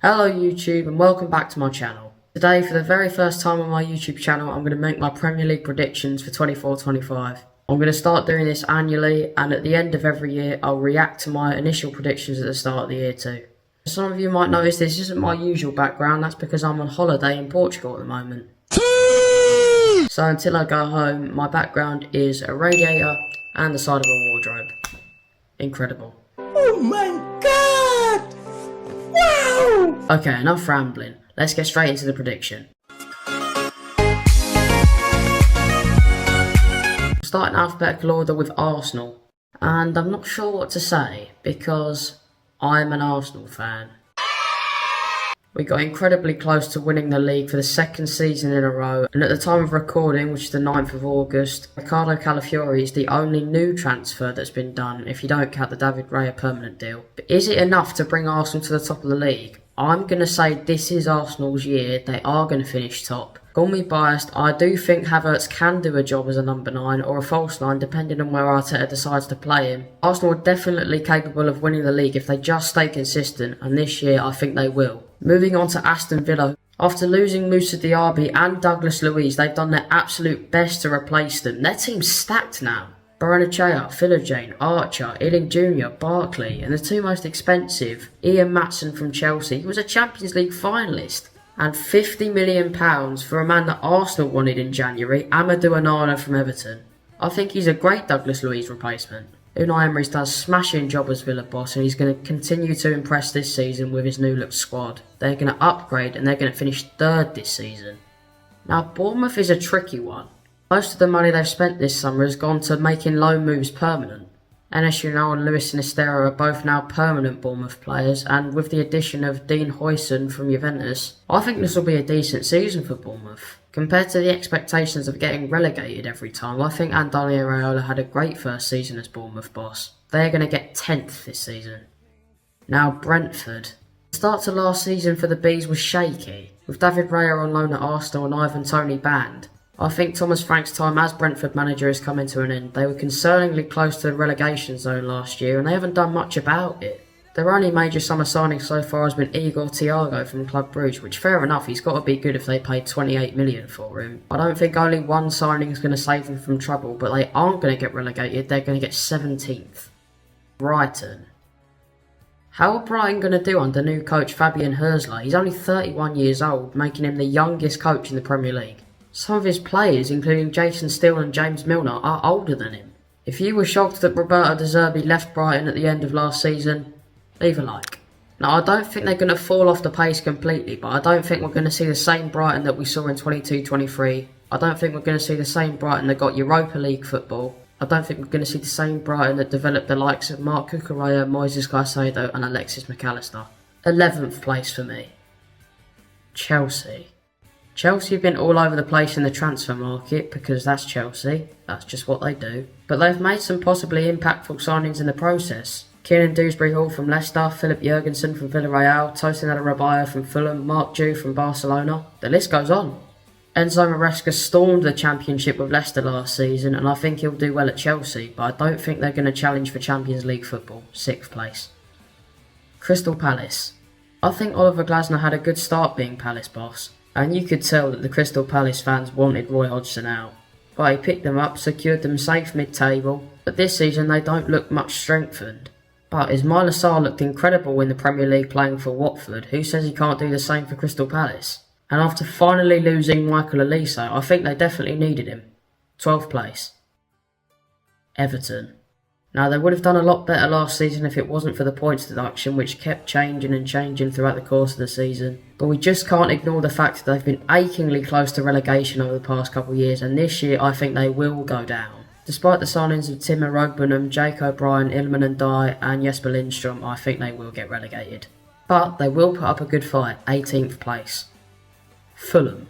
Hello YouTube and welcome back to my channel. Today, for the very first time on my YouTube channel, I'm going to make my Premier League predictions for 24-25. I'm going to start doing this annually, and at the end of every year I'll react to my initial predictions at the start of the year too. Some of you might notice this isn't my usual background. That's because I'm on holiday in Portugal at the moment. So until I go home, my background is a radiator and the side of a wardrobe. Incredible. Oh my god! Wow! Okay, enough rambling. Let's get straight into the prediction. Start in alphabetical order with Arsenal. And I'm not sure what to say because I'm an Arsenal fan. We got incredibly close to winning the league for the second season in a row, and at the time of recording, which is the 9th of August, Ricardo Calafiori is the only new transfer that's been done if you don't count the David Raya permanent deal. But is it enough to bring Arsenal to the top of the league? I'm going to say this is Arsenal's year. They are going to finish top. Call me biased, I do think Havertz can do a job as a number 9 or a false 9 depending on where Arteta decides to play him. Arsenal are definitely capable of winning the league if they just stay consistent, and this year I think they will. Moving on to Aston Villa. After losing Moussa Diaby and Douglas Luiz, they've done their absolute best to replace them. Their team's stacked now. Barrenechea, Philogene, Archer, Ealing Jr, Barkley, and the two most expensive, Ian Maatsen from Chelsea, who was a Champions League finalist. And £50 million for a man that Arsenal wanted in January, Amadou Onana from Everton. I think he's a great Douglas Luiz replacement. Unai Emery's done a smashing job as Villa boss, and he's going to continue to impress this season with his new look squad. They're going to upgrade and they're going to finish 3rd this season. Now Bournemouth is a tricky one. Most of the money they've spent this summer has gone to making loan moves permanent. Enes Ünal and Luis Sinisterra are both now permanent Bournemouth players, and with the addition of Dean Huijsen from Juventus, I think this will be a decent season for Bournemouth. Compared to the expectations of getting relegated every time, I think Andoni Iraola had a great first season as Bournemouth boss. They are going to get 10th this season. Now Brentford. The start to last season for the Bees was shaky, with David Raya on loan at Arsenal and Ivan Toney banned. I think Thomas Frank's time as Brentford manager is coming to an end. They were concerningly close to the relegation zone last year and they haven't done much about it. Their only major summer signing so far has been Igor Thiago from Club Brugge, which fair enough, he's got to be good if they paid 28 million for him. I don't think only one signing is going to save them from trouble, but they aren't going to get relegated, they're going to get 17th. Brighton. How are Brighton going to do under new coach Fabian Herzler? He's only 31 years old, making him the youngest coach in the Premier League. Some of his players, including Jason Steele and James Milner, are older than him. If you were shocked that Roberto De Zerbi left Brighton at the end of last season, leave a like. Now, I don't think they're going to fall off the pace completely, but I don't think we're going to see the same Brighton that we saw in 22-23. I don't think we're going to see the same Brighton that got Europa League football. I don't think we're going to see the same Brighton that developed the likes of Marc Cucurella, Moises Caicedo and Alexis McAllister. 11th place for me. Chelsea. Chelsea have been all over the place in the transfer market because that's Chelsea, that's just what they do. But they've made some possibly impactful signings in the process. Kieran Dewsbury-Hall from Leicester, Philip Jurgensen from Villarreal, Tosin Adarabioyo from Fulham, Mark Dew from Barcelona. The list goes on. Enzo Maresca stormed the Championship with Leicester last season and I think he'll do well at Chelsea, but I don't think they're going to challenge for Champions League football. 6th place. Crystal Palace. I think Oliver Glasner had a good start being Palace boss. And you could tell that the Crystal Palace fans wanted Roy Hodgson out. But he picked them up, secured them safe mid-table, but this season they don't look much strengthened. But Ismaila Sarr looked incredible in the Premier League playing for Watford. Who says he can't do the same for Crystal Palace? And after finally losing Michael Olise, I think they definitely needed him. 12th place. Everton. Now, they would have done a lot better last season if it wasn't for the points deduction, which kept changing and changing throughout the course of the season. But we just can't ignore the fact that they've been achingly close to relegation over the past couple of years, and this year I think they will go down. Despite the signings of Timo Rogbunum, Jake O'Brien, Ilman Ndiaye and Jesper Lindstrom, I think they will get relegated. But they will put up a good fight, 18th place. Fulham.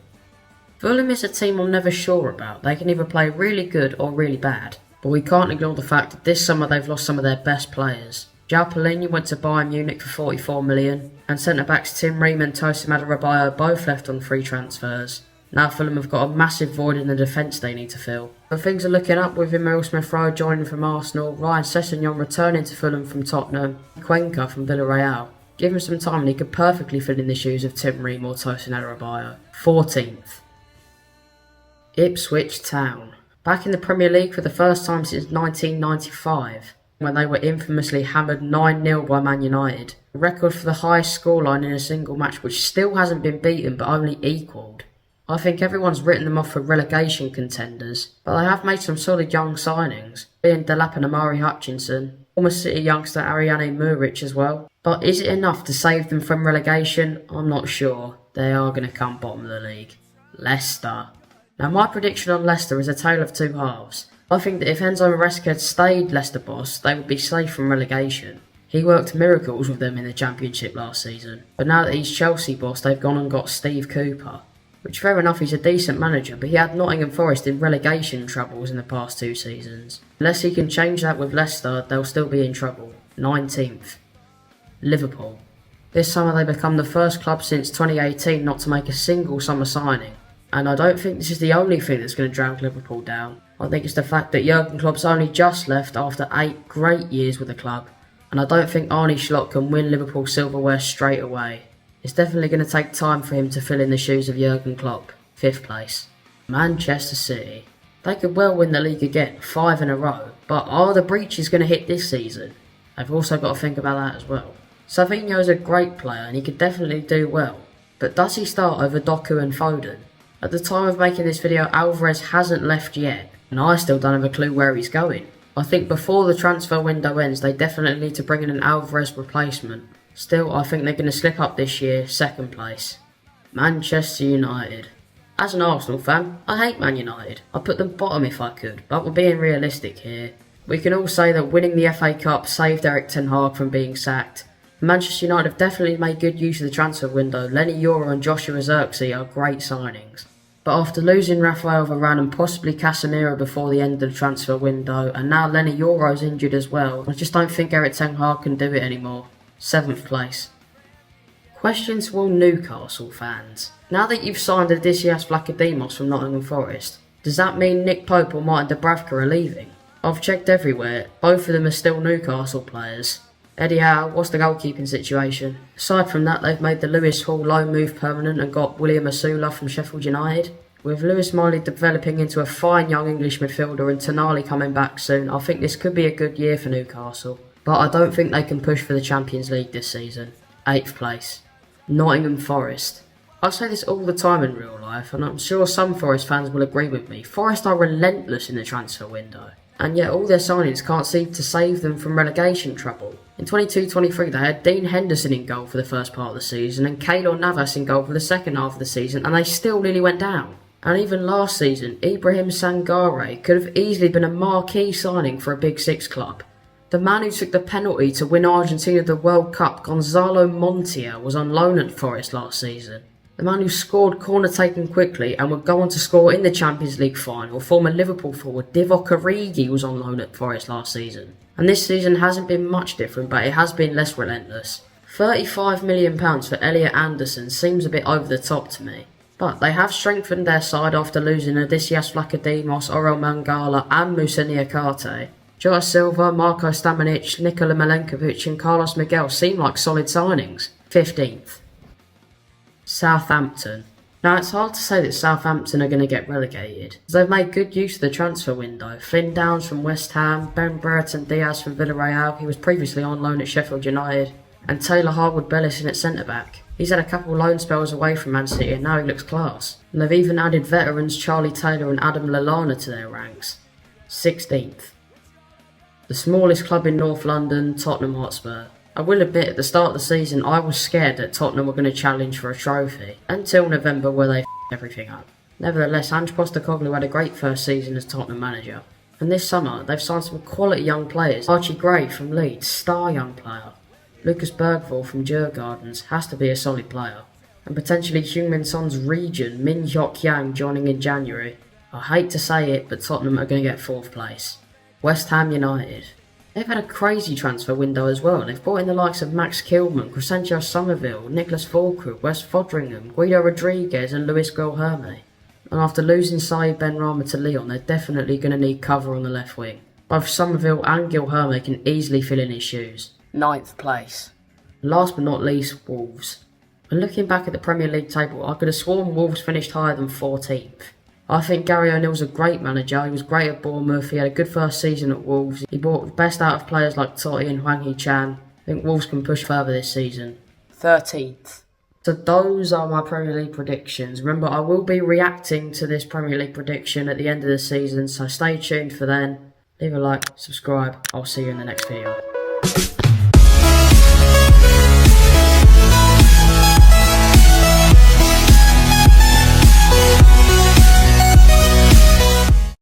Fulham is a team I'm never sure about. They can either play really good or really bad. But we can't ignore the fact that this summer they've lost some of their best players. João Palhinha went to Bayern Munich for 44 million, and centre-backs Tim Ream and Tosin Adarabioyo both left on free transfers. Now Fulham have got a massive void in the defence they need to fill. But things are looking up with Emile Smith-Rowe joining from Arsenal, Ryan Sessegnon returning to Fulham from Tottenham, Cuenca from Villarreal. Give him some time and he could perfectly fill in the shoes of Tim Ream or Tosin Adarabioyo. 14th. Ipswich Town. Back in the Premier League for the first time since 1995, when they were infamously hammered 9-0 by Man United. A record for the highest scoreline in a single match, which still hasn't been beaten but only equalled. I think everyone's written them off for relegation contenders, but they have made some solid young signings, being Delap and Amari Hutchinson, former City youngster Ariane Muric as well. But is it enough to save them from relegation? I'm not sure. They are going to come bottom of the league. Leicester. Now my prediction on Leicester is a tale of two halves. I think that if Enzo Maresca had stayed Leicester boss, they would be safe from relegation. He worked miracles with them in the Championship last season, but now that he's Chelsea boss, they've gone and got Steve Cooper. Which, fair enough, he's a decent manager, but he had Nottingham Forest in relegation troubles in the past 2 seasons. Unless he can change that with Leicester, they'll still be in trouble. 19th. Liverpool. This summer they become the first club since 2018 not to make a single summer signing. And I don't think this is the only thing that's going to drag Liverpool down. I think it's the fact that Jurgen Klopp's only just left after 8 great years with the club. And I don't think Arne Slot can win Liverpool silverware straight away. It's definitely going to take time for him to fill in the shoes of Jurgen Klopp. 5th place. Manchester City. They could well win the league again, 5 in a row, but are the breaches going to hit this season? They've also got to think about that as well. Savinho is a great player and he could definitely do well, but does he start over Doku and Foden? At the time of making this video, Alvarez hasn't left yet, and I still don't have a clue where he's going. I think before the transfer window ends, they definitely need to bring in an Alvarez replacement. Still, I think they're going to slip up this year, 2nd place. Manchester United. As an Arsenal fan, I hate Man United. I'd put them bottom if I could, but we're being realistic here. We can all say that winning the FA Cup saved Erik ten Hag from being sacked. Manchester United have definitely made good use of the transfer window. Lenny Yoro and Joshua Zirkzee are great signings. But after losing Rafael Varane and possibly Casemiro before the end of the transfer window, and now Lenny Yoro's injured as well, I just don't think Erik ten Hag can do it anymore. 7th place. Question to all Newcastle fans. Now that you've signed Odysseas Vlachodimos from Nottingham Forest, does that mean Nick Pope or Martin Dubravka are leaving? I've checked everywhere, both of them are still Newcastle players. Eddie Howe, what's the goalkeeping situation? Aside from that, they've made the Lewis Hall loan move permanent and got William Asula from Sheffield United. With Lewis Miley developing into a fine young English midfielder and Tonali coming back soon, I think this could be a good year for Newcastle. But I don't think they can push for the Champions League this season. 8th place. Nottingham Forest. I say this all the time in real life, and I'm sure some Forest fans will agree with me. Forest are relentless in the transfer window, and yet all their signings can't seem to save them from relegation trouble. In 22-23 they had Dean Henderson in goal for the first part of the season and Keylor Navas in goal for the second half of the season, and they still nearly went down. And even last season, Ibrahim Sangare could have easily been a marquee signing for a Big Six club. The man who took the penalty to win Argentina the World Cup, Gonzalo Montiel, was on loan at Forest last season. The man who scored corner taken quickly and would go on to score in the Champions League final, former Liverpool forward Divock Origi, was on loan at Forest last season. And this season hasn't been much different, but it has been less relentless. £35 million for Elliot Anderson seems a bit over the top to me. But they have strengthened their side after losing Odysseas Vlachodimos, Orel Mangala and Moussa Niakate. Jota Silva, Marko Stamanic, Nikola Milenkovic and Carlos Miguel seem like solid signings. 15th. Southampton. Now it's hard to say that Southampton are going to get relegated, as they've made good use of the transfer window. Finn Downs from West Ham, Ben Brereton Diaz from Villarreal, he was previously on loan at Sheffield United, and Taylor Harwood-Bellis at centre-back. He's had a couple loan spells away from Man City and now he looks class. And they've even added veterans Charlie Taylor and Adam Lallana to their ranks. 16th. The smallest club in North London, Tottenham Hotspur. I will admit, at the start of the season I was scared that Tottenham were going to challenge for a trophy, until November where they f***ed everything up. Nevertheless, Ange Postecoglou had a great first season as Tottenham manager. And this summer they've signed some quality young players. Archie Gray from Leeds, star young player. Lucas Bergvall from Djurgårdens has to be a solid player. And potentially Heung-min Son's region, Min Hyuk Yang, joining in January. I hate to say it, but Tottenham are going to get 4th place. West Ham United. They've had a crazy transfer window as well. They've brought in the likes of Max Kilman, Crescencio Somerville, Nicholas Fulkrug, Wes Foderingham, Guido Rodriguez and Luis Guilherme. And after losing Saïd Benrahma to Lyon, they're definitely going to need cover on the left wing. Both Somerville and Guilherme can easily fill in his shoes. 9th place. Last but not least, Wolves. And looking back at the Premier League table, I could have sworn Wolves finished higher than 14th. I think Gary O'Neill's a great manager. He was great at Bournemouth. He had a good first season at Wolves. He brought the best out of players like Totti and Hwang Hee-chan. I think Wolves can push further this season. 13th. So those are my Premier League predictions. Remember, I will be reacting to this Premier League prediction at the end of the season, so stay tuned for then. Leave a like, subscribe. I'll see you in the next video.